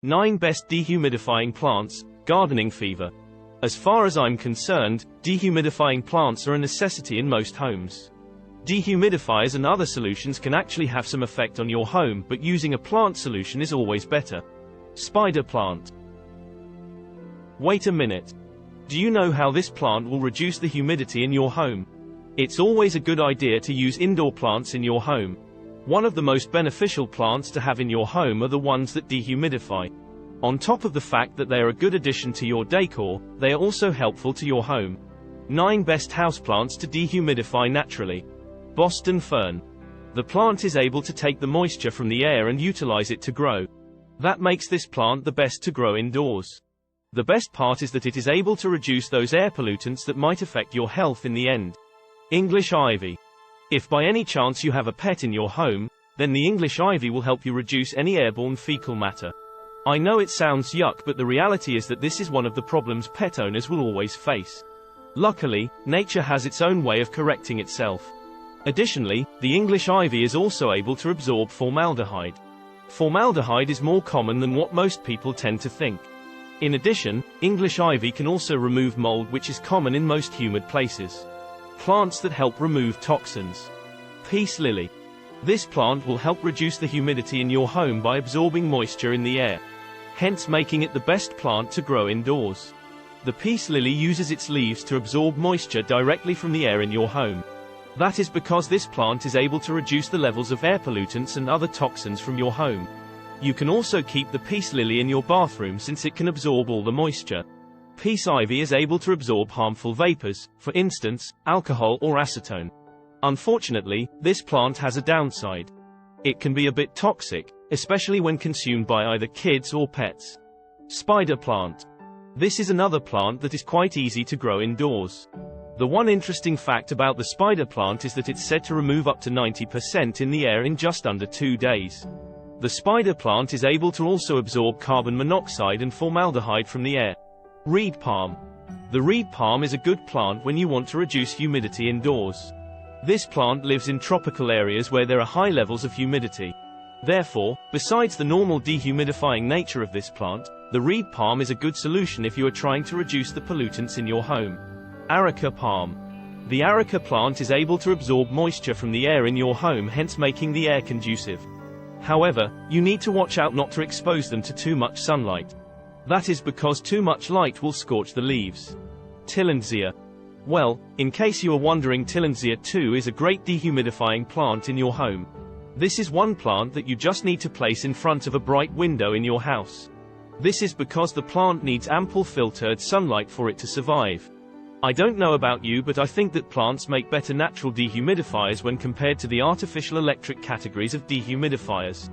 9 Best Dehumidifying Plants, Gardening Fever. As far as I'm concerned, dehumidifying plants are a necessity in most homes. Dehumidifiers and other solutions can actually have some effect on your home, but using a plant solution is always better. Spider plant. Wait a minute. Do you know how this plant will reduce the humidity in your home? It's always a good idea to use indoor plants in your home. One of the most beneficial plants to have in your home are the ones that dehumidify. On top of the fact that they are a good addition to your decor, they are also helpful to your home. 9 Best Houseplants to Dehumidify Naturally. Boston Fern. The plant is able to take the moisture from the air and utilize it to grow. That makes this plant the best to grow indoors. The best part is that it is able to reduce those air pollutants that might affect your health in the end. English Ivy. If by any chance you have a pet in your home, then the English Ivy will help you reduce any airborne fecal matter. I know it sounds yuck, but the reality is that this is one of the problems pet owners will always face. Luckily, nature has its own way of correcting itself. Additionally, the English Ivy is also able to absorb formaldehyde. Formaldehyde is more common than what most people tend to think. In addition, English Ivy can also remove mold, which is common in most humid places. Plants that help remove toxins. Peace Lily. This plant will help reduce the humidity in your home by absorbing moisture in the air, hence making it the best plant to grow indoors. The peace lily uses its leaves to absorb moisture directly from the air in your home. That is because this plant is able to reduce the levels of air pollutants and other toxins from your home. You can also keep the peace lily in your bathroom since it can absorb all the moisture. Peace ivy is able to absorb harmful vapors, for instance, alcohol or acetone. Unfortunately, this plant has a downside. It can be a bit toxic, especially when consumed by either kids or pets. Spider plant. This is another plant that is quite easy to grow indoors. The one interesting fact about the spider plant is that it's said to remove up to 90% in the air in just under 2 days. The spider plant is able to also absorb carbon monoxide and formaldehyde from the air. Reed palm. The reed palm is a good plant when you want to reduce humidity indoors. This plant lives in tropical areas where there are high levels of humidity. Therefore, besides the normal dehumidifying nature of this plant, the reed palm is a good solution if you are trying to reduce the pollutants in your home. Areca palm. The areca plant is able to absorb moisture from the air in your home, hence making the air conducive. However, you need to watch out not to expose them to too much sunlight. That is because too much light will scorch the leaves. Tillandsia. Well, in case you are wondering, Tillandsia too is a great dehumidifying plant in your home. This is one plant that you just need to place in front of a bright window in your house. This is because the plant needs ample filtered sunlight for it to survive. I don't know about you, but I think that plants make better natural dehumidifiers when compared to the artificial electric categories of dehumidifiers.